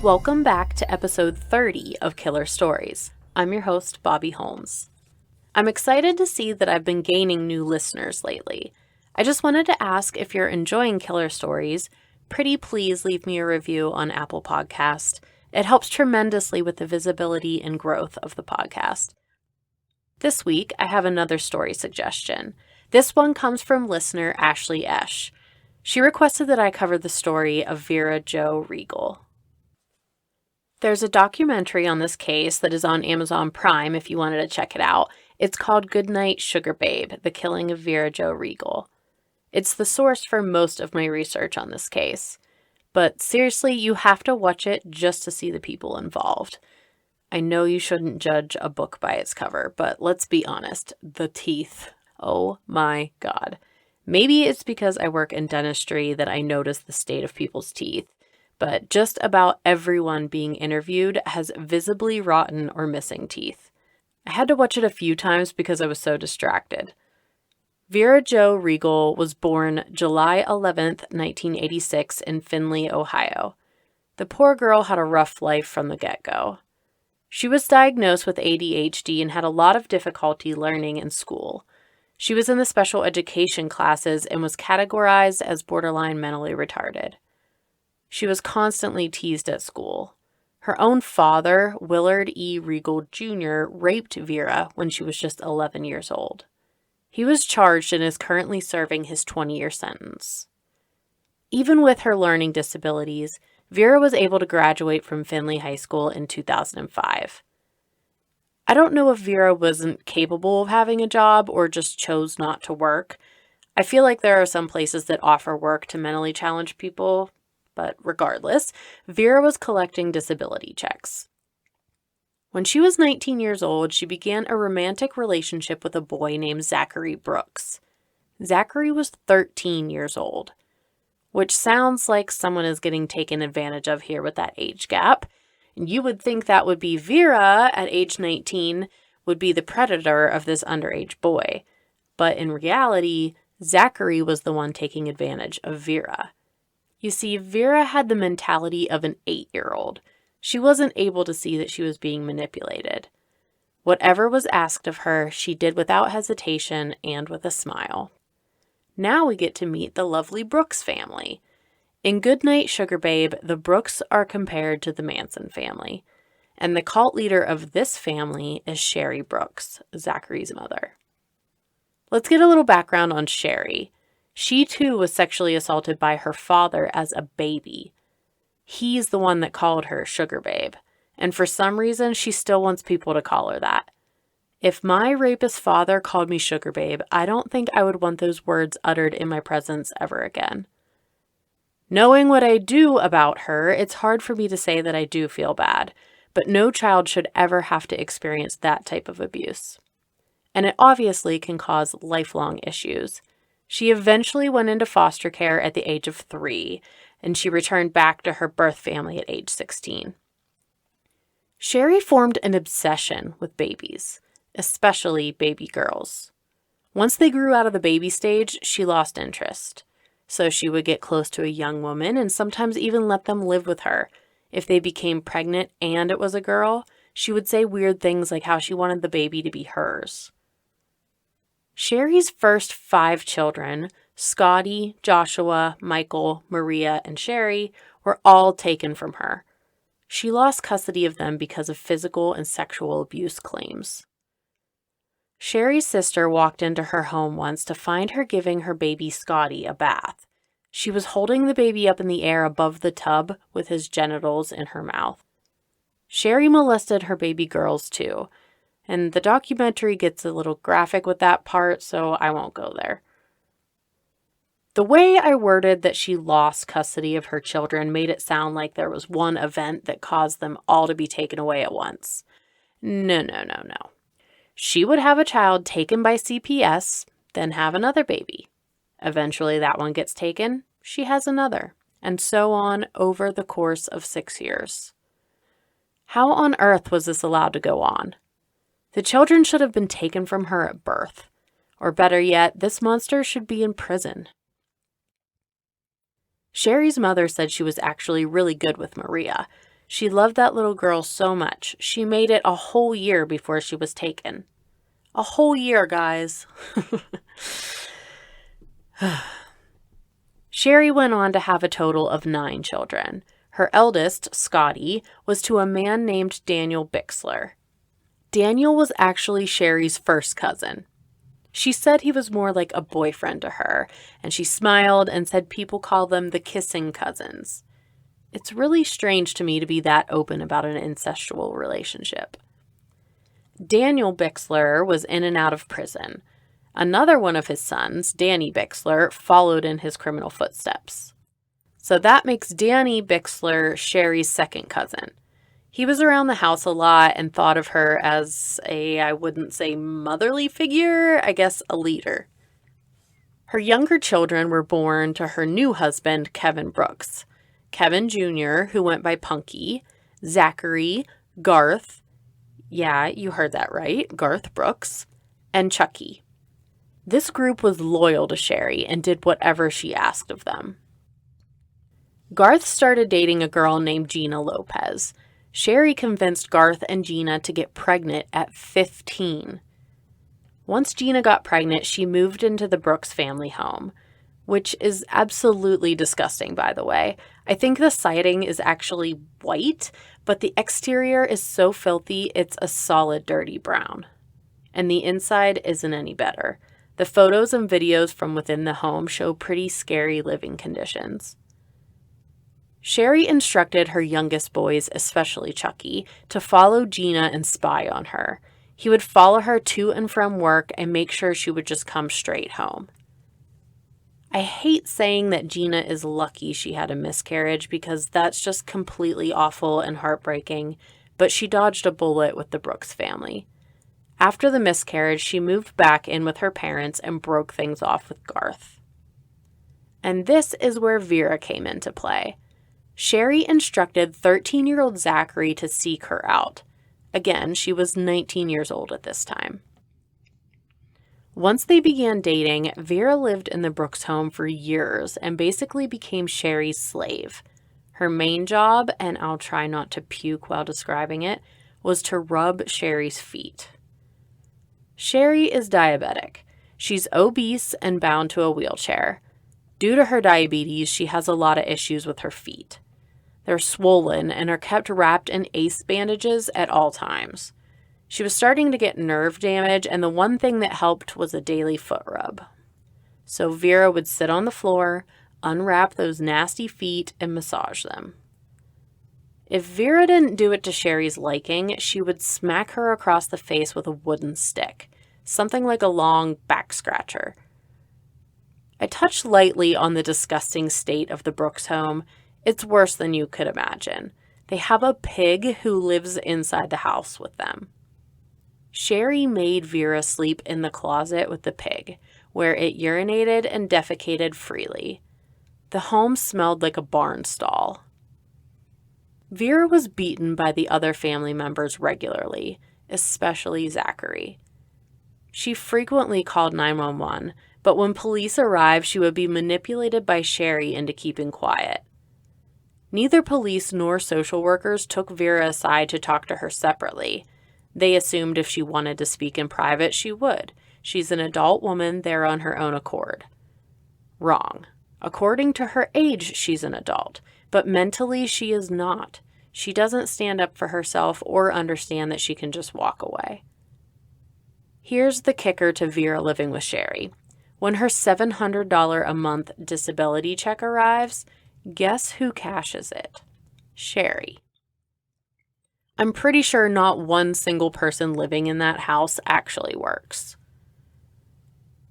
Welcome back to episode 30 of Killer Stories. I'm your host, Bobbie Holmes. I'm excited to see that I've been gaining new listeners lately. I just wanted to ask if you're enjoying Killer Stories, pretty please leave me a review on Apple Podcast. It helps tremendously with the visibility and growth of the podcast. This week, I have another story suggestion. This one comes from listener Ashley Esch. She requested that I cover the story of Vera Jo Reigle. There's a documentary on this case that is on Amazon Prime if you wanted to check it out. It's called Goodnight Sugar Babe, The Killing of Vera Jo Reigle. It's the source for most of my research on this case. But seriously, you have to watch it just to see the people involved. I know you shouldn't judge a book by its cover, but let's be honest, the teeth. Oh my God. Maybe it's because I work in dentistry that I notice the state of people's teeth. But just about everyone being interviewed has visibly rotten or missing teeth. I had to watch it a few times because I was so distracted. Vera Jo Reigle was born July 11th, 1986 in Findlay, Ohio. The poor girl had a rough life from the get-go. She was diagnosed with ADHD and had a lot of difficulty learning in school. She was in the special education classes and was categorized as borderline mentally retarded. She was constantly teased at school. Her own father, Willard E. Reigle Jr., raped Vera when she was just 11 years old. He was charged and is currently serving his 20-year sentence. Even with her learning disabilities, Vera was able to graduate from Findlay High School in 2005. I don't know if Vera wasn't capable of having a job or just chose not to work. I feel like there are some places that offer work to mentally challenged people. But regardless, Vera was collecting disability checks. When she was 19 years old, she began a romantic relationship with a boy named Zachary Brooks. Zachary was 13 years old, which sounds like someone is getting taken advantage of here with that age gap. You would think that would be Vera at age 19 would be the predator of this underage boy. But in reality, Zachary was the one taking advantage of Vera. You see, Vera had the mentality of an 8-year-old. She wasn't able to see that she was being manipulated. Whatever was asked of her, she did without hesitation and with a smile. Now we get to meet the lovely Brooks family. In Goodnight Sugar Babe, the Brooks are compared to the Manson family, and the cult leader of this family is Sherry Brooks, Zachary's mother. Let's get a little background on Sherry. She too was sexually assaulted by her father as a baby. He's the one that called her Sugar Babe, and for some reason she still wants people to call her that. If my rapist father called me Sugar Babe, I don't think I would want those words uttered in my presence ever again. Knowing what I do about her, it's hard for me to say that I do feel bad, but no child should ever have to experience that type of abuse. And it obviously can cause lifelong issues. She eventually went into foster care at the age of 3, and she returned back to her birth family at age 16. Sherry formed an obsession with babies, especially baby girls. Once they grew out of the baby stage, she lost interest. So she would get close to a young woman and sometimes even let them live with her. If they became pregnant and it was a girl, she would say weird things like how she wanted the baby to be hers. Sherry's first 5 children, Scotty, Joshua, Michael, Maria, and Sherry, were all taken from her. She lost custody of them because of physical and sexual abuse claims. Sherry's sister walked into her home once to find her giving her baby Scotty a bath. She was holding the baby up in the air above the tub with his genitals in her mouth. Sherry molested her baby girls too. And the documentary gets a little graphic with that part, so I won't go there. The way I worded that she lost custody of her children made it sound like there was one event that caused them all to be taken away at once. No. She would have a child taken by CPS, then have another baby. Eventually that one gets taken, she has another, and so on over the course of 6 years. How on earth was this allowed to go on? The children should have been taken from her at birth. Or better yet, this monster should be in prison. Sherry's mother said she was actually really good with Maria. She loved that little girl so much. She made it a whole year before she was taken. A whole year, guys. Sherry went on to have a total of 9 children. Her eldest, Scotty, was to a man named Daniel Bixler. Daniel was actually Sherry's first cousin. She said he was more like a boyfriend to her, and she smiled and said people call them the kissing cousins. It's really strange to me to be that open about an incestual relationship. Daniel Bixler was in and out of prison. Another one of his sons, Danny Bixler, followed in his criminal footsteps. So that makes Danny Bixler Sherry's second cousin. He was around the house a lot and thought of her as I wouldn't say motherly figure, I guess a leader. Her younger children were born to her new husband, Kevin Brooks. Kevin Jr., who went by Punky, Zachary, Garth, yeah, you heard that right, Garth Brooks, and Chucky. This group was loyal to Sherry and did whatever she asked of them. Garth started dating a girl named Gina Lopez. Sherry convinced Garth and Gina to get pregnant at 15. Once Gina got pregnant, she moved into the Brooks family home, which is absolutely disgusting, by the way. I think the siding is actually white, but the exterior is so filthy it's a solid dirty brown. And the inside isn't any better. The photos and videos from within the home show pretty scary living conditions. Sherry instructed her youngest boys, especially Chucky, to follow Gina and spy on her. He would follow her to and from work and make sure she would just come straight home. I hate saying that Gina is lucky she had a miscarriage because that's just completely awful and heartbreaking, but she dodged a bullet with the Brooks family. After the miscarriage, she moved back in with her parents and broke things off with Garth. And this is where Vera came into play. Sherry instructed 13-year-old Zachary to seek her out. Again, she was 19 years old at this time. Once they began dating, Vera lived in the Brooks home for years and basically became Sherry's slave. Her main job, and I'll try not to puke while describing it, was to rub Sherry's feet. Sherry is diabetic. She's obese and bound to a wheelchair. Due to her diabetes, she has a lot of issues with her feet. They're swollen and are kept wrapped in ace bandages at all times. She was starting to get nerve damage, and the one thing that helped was a daily foot rub. So Vera would sit on the floor, unwrap those nasty feet, and massage them. If Vera didn't do it to Sherry's liking, she would smack her across the face with a wooden stick, something like a long back scratcher. I touched lightly on the disgusting state of the Brooks home. It's worse than you could imagine. They have a pig who lives inside the house with them. Sherry made Vera sleep in the closet with the pig, where it urinated and defecated freely. The home smelled like a barn stall. Vera was beaten by the other family members regularly, especially Zachary. She frequently called 911, but when police arrived, she would be manipulated by Sherry into keeping quiet. Neither police nor social workers took Vera aside to talk to her separately. They assumed if she wanted to speak in private, she would. She's an adult woman there on her own accord. Wrong. According to her age, she's an adult, but mentally she is not. She doesn't stand up for herself or understand that she can just walk away. Here's the kicker to Vera living with Sherry. When her $700 a month disability check arrives, guess who cashes it? Sherry. I'm pretty sure not one single person living in that house actually works.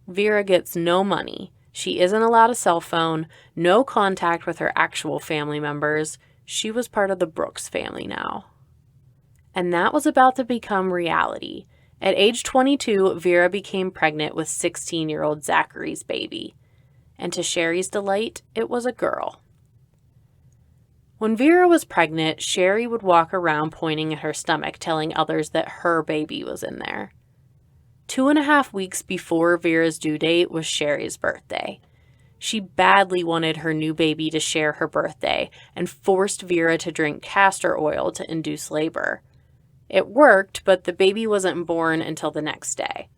Vera gets no money. She isn't allowed a cell phone, no contact with her actual family members. She was part of the Brooks family now. And that was about to become reality. At age 22, Vera became pregnant with 16-year-old Zachary's baby. And to Sherry's delight, it was a girl. When Vera was pregnant, Sherry would walk around pointing at her stomach, telling others that her baby was in there. 2.5 weeks before Vera's due date was Sherry's birthday. She badly wanted her new baby to share her birthday and forced Vera to drink castor oil to induce labor. It worked, but the baby wasn't born until the next day.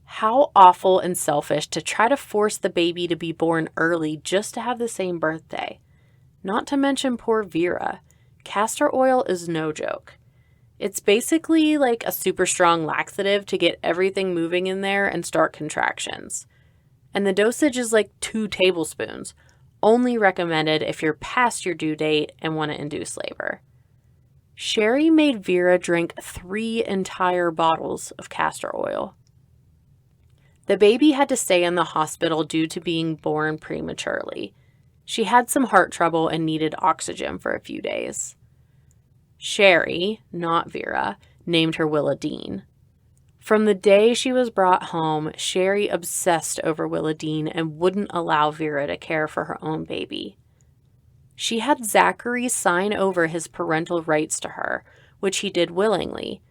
How awful and selfish to try to force the baby to be born early just to have the same birthday. Not to mention poor Vera. Castor oil is no joke. It's basically like a super strong laxative to get everything moving in there and start contractions. And the dosage is like 2 tablespoons, only recommended if you're past your due date and want to induce labor. Sherry made Vera drink 3 entire bottles of castor oil. The baby had to stay in the hospital due to being born prematurely. She had some heart trouble and needed oxygen for a few days. Sherry, not Vera, named her Willa Dean. From the day she was brought home, Sherry obsessed over Willa Dean and wouldn't allow Vera to care for her own baby. She had Zachary sign over his parental rights to her, which he did willingly.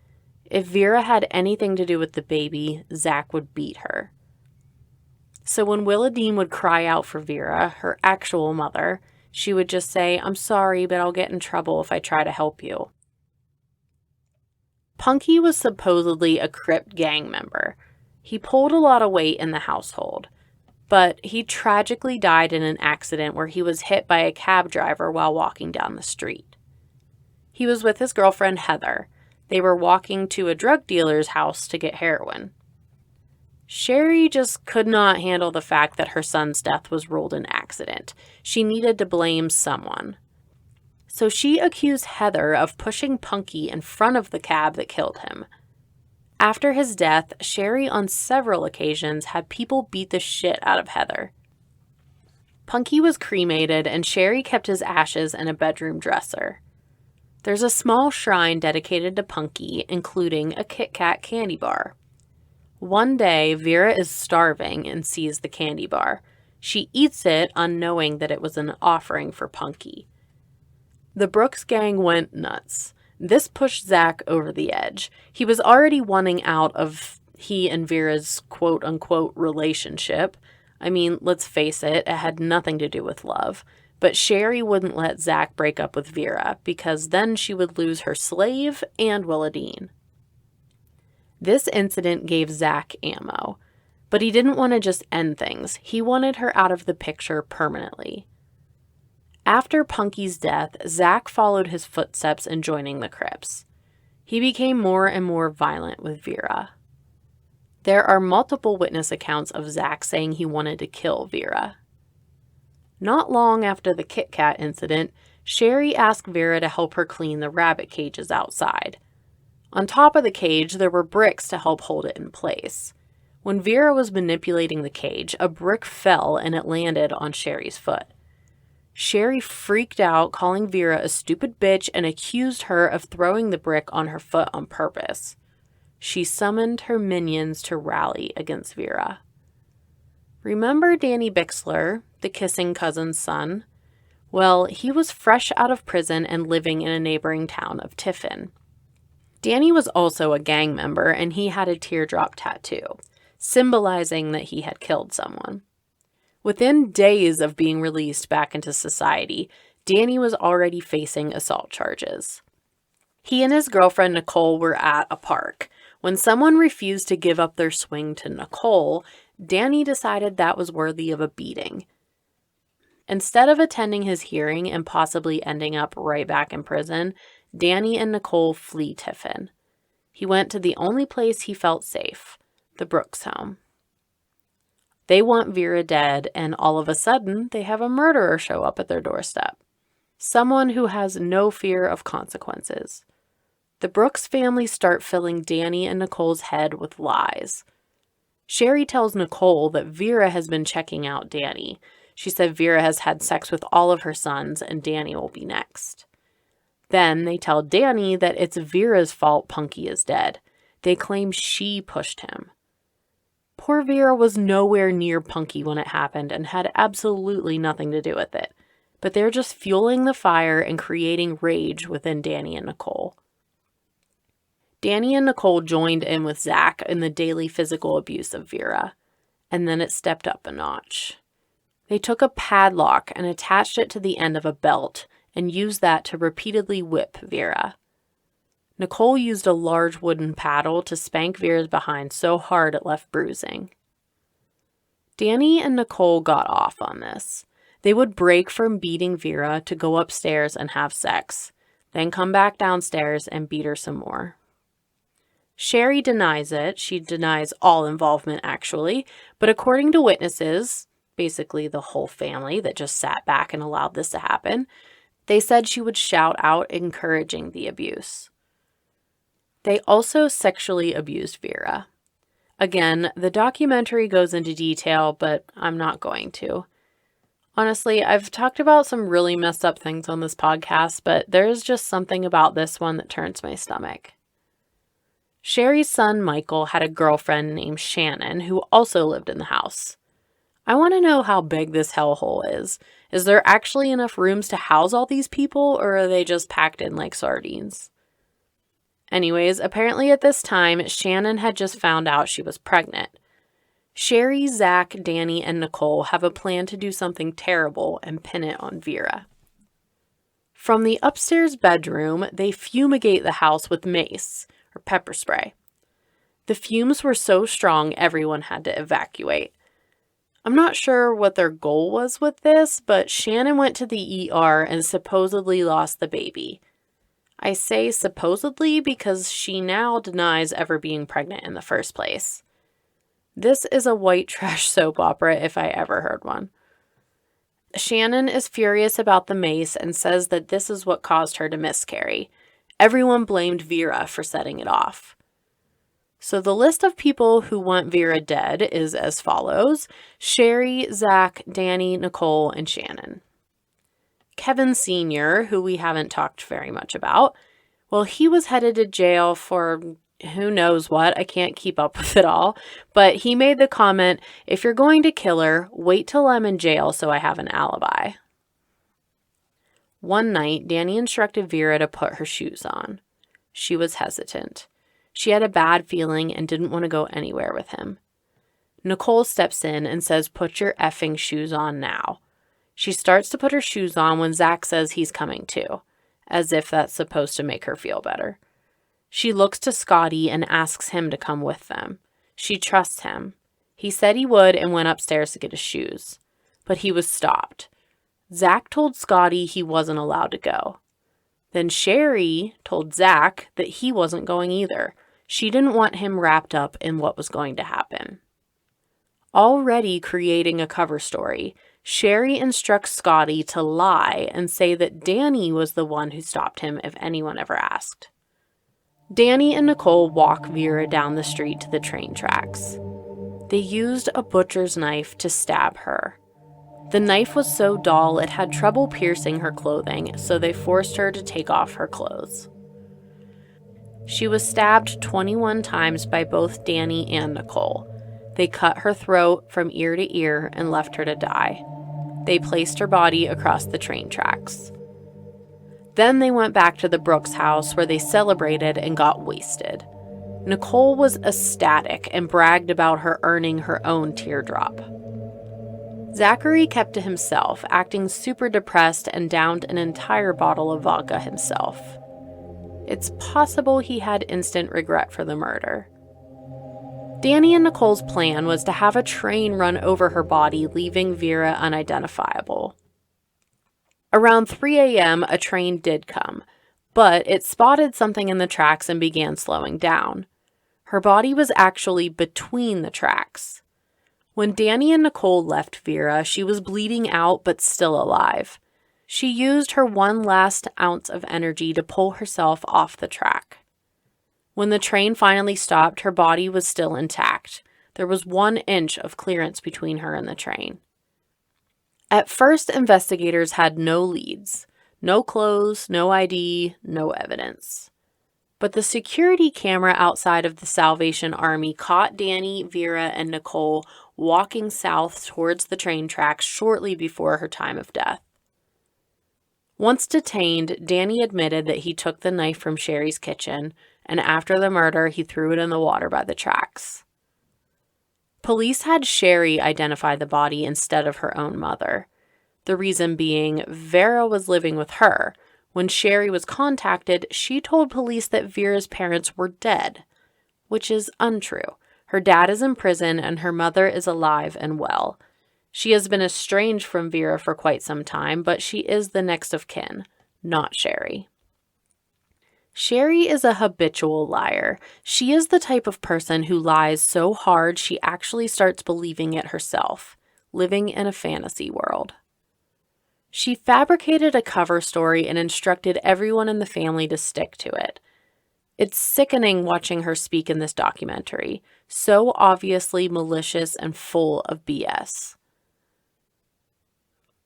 If Vera had anything to do with the baby, Zach would beat her. So when Willa Dean would cry out for Vera, her actual mother, she would just say, "I'm sorry, but I'll get in trouble if I try to help you." Punky was supposedly a Crip gang member. He pulled a lot of weight in the household, but he tragically died in an accident where he was hit by a cab driver while walking down the street. He was with his girlfriend Heather. They were walking to a drug dealer's house to get heroin. Sherry just could not handle the fact that her son's death was ruled an accident. She needed to blame someone. So she accused Heather of pushing Punky in front of the cab that killed him. After his death, Sherry on several occasions had people beat the shit out of Heather. Punky was cremated and Sherry kept his ashes in a bedroom dresser. There's a small shrine dedicated to Punky, including a Kit Kat candy bar. One day, Vera is starving and sees the candy bar. She eats it, unknowing that it was an offering for Punky. The Brooks gang went nuts. This pushed Zach over the edge. He was already wanting out of he and Vera's quote-unquote relationship. I mean, let's face it, it had nothing to do with love. But Sherry wouldn't let Zach break up with Vera because then she would lose her slave and Willa Dean. This incident gave Zach ammo, but he didn't want to just end things. He wanted her out of the picture permanently. After Punky's death, Zach followed his footsteps in joining the Crips. He became more and more violent with Vera. There are multiple witness accounts of Zach saying he wanted to kill Vera. Not long after the Kit Kat incident, Sherry asked Vera to help her clean the rabbit cages outside. On top of the cage, there were bricks to help hold it in place. When Vera was manipulating the cage, a brick fell and it landed on Sherry's foot. Sherry freaked out, calling Vera a stupid bitch and accused her of throwing the brick on her foot on purpose. She summoned her minions to rally against Vera. Remember Danny Bixler, the kissing cousin's son? Well, he was fresh out of prison and living in a neighboring town of Tiffin. Danny was also a gang member and he had a teardrop tattoo, symbolizing that he had killed someone. Within days of being released back into society, Danny was already facing assault charges. He and his girlfriend Nicole were at a park. When someone refused to give up their swing to Nicole, Danny decided that was worthy of a beating. Instead of attending his hearing and possibly ending up right back in prison, Danny and Nicole flee Tiffin. He went to the only place he felt safe, the Brooks home. They want Vera dead, and all of a sudden, they have a murderer show up at their doorstep. Someone who has no fear of consequences. The Brooks family start filling Danny and Nicole's head with lies. Sherry tells Nicole that Vera has been checking out Danny. She said Vera has had sex with all of her sons, and Danny will be next. Then they tell Danny that it's Vera's fault Punky is dead. They claim she pushed him. Poor Vera was nowhere near Punky when it happened and had absolutely nothing to do with it. But they're just fueling the fire and creating rage within Danny and Nicole. Danny and Nicole joined in with Zach in the daily physical abuse of Vera. And then it stepped up a notch. They took a padlock and attached it to the end of a belt and used that to repeatedly whip Vera. Nicole used a large wooden paddle to spank Vera's behind so hard it left bruising. Danny and Nicole got off on this. They would break from beating Vera to go upstairs and have sex, then come back downstairs and beat her some more. Sherry denies it. She denies all involvement, actually, but according to witnesses, basically the whole family that just sat back and allowed this to happen, they said she would shout out encouraging the abuse. They also sexually abused Vera. Again, the documentary goes into detail, but I'm not going to. Honestly, I've talked about some really messed up things on this podcast, but there's just something about this one that turns my stomach. Sherry's son, Michael, had a girlfriend named Shannon who also lived in the house. I want to know how big this hellhole is. Is there actually enough rooms to house all these people, or are they just packed in like sardines? Anyways, apparently at this time, Shannon had just found out she was pregnant. Sherry, Zach, Danny, and Nicole have a plan to do something terrible and pin it on Vera. From the upstairs bedroom, they fumigate the house with mace, or pepper spray. The fumes were so strong everyone had to evacuate. I'm not sure what their goal was with this, but Shannon went to the ER and supposedly lost the baby. I say supposedly because she now denies ever being pregnant in the first place. This is a white trash soap opera if I ever heard one. Shannon is furious about the mace and says that this is what caused her to miscarry. Everyone blamed Vera for setting it off. So the list of people who want Vera dead is as follows: Sherry, Zach, Danny, Nicole, and Shannon. Kevin Sr., who we haven't talked very much about, well, he was headed to jail for who knows what. I can't keep up with it all. But he made the comment, "If you're going to kill her, wait till I'm in jail so I have an alibi." One night, Danny instructed Vera to put her shoes on. She was hesitant. She had a bad feeling and didn't want to go anywhere with him. Nicole steps in and says, "Put your effing shoes on now." She starts to put her shoes on when Zach says he's coming too, as if that's supposed to make her feel better. She looks to Scotty and asks him to come with them. She trusts him. He said he would and went upstairs to get his shoes, but he was stopped. Zach told Scotty he wasn't allowed to go. Then Sherry told Zach that he wasn't going either. She didn't want him wrapped up in what was going to happen. Already creating a cover story, Sherry instructs Scotty to lie and say that Danny was the one who stopped him if anyone ever asked. Danny and Nicole walk Vera down the street to the train tracks. They used a butcher's knife to stab her. The knife was so dull it had trouble piercing her clothing, so they forced her to take off her clothes. She was stabbed 21 times by both Danny and Nicole. They cut her throat from ear to ear and left her to die. They placed her body across the train tracks. Then they went back to the Brooks house where they celebrated and got wasted. Nicole was ecstatic and bragged about her earning her own teardrop. Zachary kept to himself, acting super depressed, and downed an entire bottle of vodka himself. It's possible he had instant regret for the murder. Danny and Nicole's plan was to have a train run over her body, leaving Vera unidentifiable. Around 3 a.m., a train did come, but it spotted something in the tracks and began slowing down. Her body was actually between the tracks. When Danny and Nicole left Vera, she was bleeding out but still alive. She used her one last ounce of energy to pull herself off the track. When the train finally stopped, her body was still intact. There was 1 inch of clearance between her and the train. At first, investigators had no leads, no clothes, no ID, no evidence. But the security camera outside of the Salvation Army caught Danny, Vera, and Nicole walking south towards the train tracks shortly before her time of death. Once detained, Danny admitted that he took the knife from Sherry's kitchen, and after the murder, he threw it in the water by the tracks. Police had Sherry identify the body instead of her own mother. The reason being, Vera was living with her. When Sherry was contacted, she told police that Vera's parents were dead, which is untrue. Her dad is in prison and her mother is alive and well. She has been estranged from Vera for quite some time, but she is the next of kin, not Sherry. Sherry is a habitual liar. She is the type of person who lies so hard she actually starts believing it herself, living in a fantasy world. She fabricated a cover story and instructed everyone in the family to stick to it. It's sickening watching her speak in this documentary, so obviously malicious and full of BS.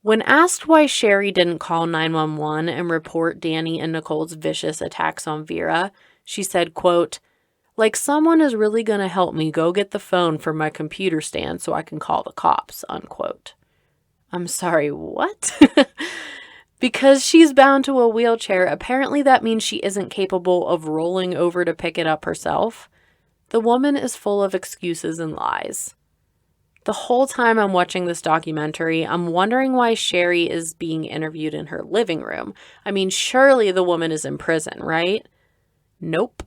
When asked why Sherry didn't call 911 and report Danny and Nicole's vicious attacks on Vera, she said, quote, "Like someone is really going to help me go get the phone from my computer stand so I can call the cops," unquote. I'm sorry, what? Because she's bound to a wheelchair, apparently that means she isn't capable of rolling over to pick it up herself. The woman is full of excuses and lies. The whole time I'm watching this documentary, I'm wondering why Sherry is being interviewed in her living room. I mean, surely the woman is in prison, right? Nope.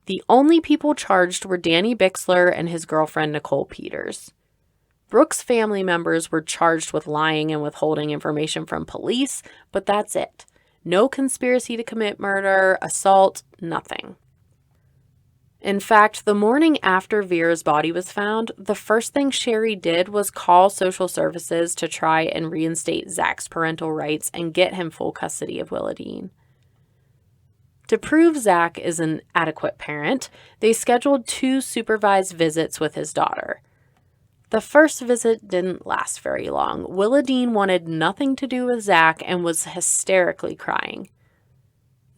The only people charged were Danny Bixler and his girlfriend Nicole Peters. Brooks' family members were charged with lying and withholding information from police, but that's it. No conspiracy to commit murder, assault, nothing. In fact, the morning after Vera's body was found, the first thing Sherry did was call social services to try and reinstate Zach's parental rights and get him full custody of Willadine. To prove Zach is an adequate parent, they scheduled 2 supervised visits with his daughter. The first visit didn't last very long. Willadine wanted nothing to do with Zach and was hysterically crying.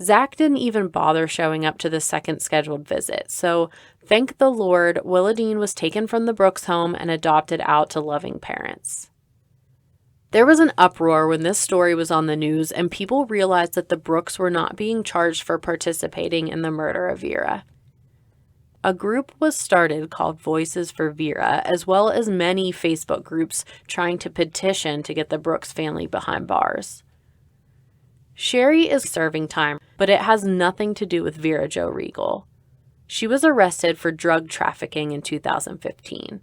Zach didn't even bother showing up to the second scheduled visit, so thank the Lord, Willadine was taken from the Brooks home and adopted out to loving parents. There was an uproar when this story was on the news and people realized that the Brooks were not being charged for participating in the murder of Vera. A group was started called Voices for Vera, as well as many Facebook groups trying to petition to get the Brooks family behind bars. Sherry is serving time, but it has nothing to do with Vera Jo Reigle. She was arrested for drug trafficking in 2015.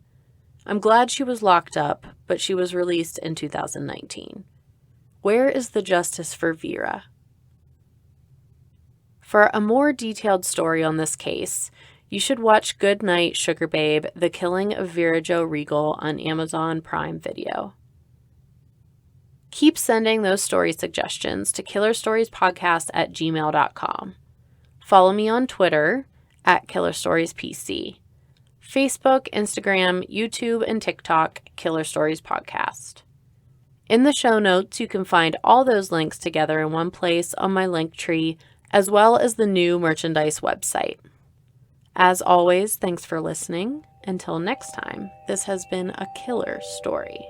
I'm glad she was locked up, but she was released in 2019. Where is the justice for Vera? For a more detailed story on this case, you should watch Good Night, Sugar Babe, The Killing of Vera Jo Reigle on Amazon Prime Video. Keep sending those story suggestions to KillerStoriesPodcast@gmail.com. Follow me on Twitter @KillerStoriesPC. Facebook, Instagram, YouTube, and TikTok, Killer Stories Podcast. In the show notes, you can find all those links together in one place on my link tree, as well as the new merchandise website. As always, thanks for listening. Until next time, this has been a killer story.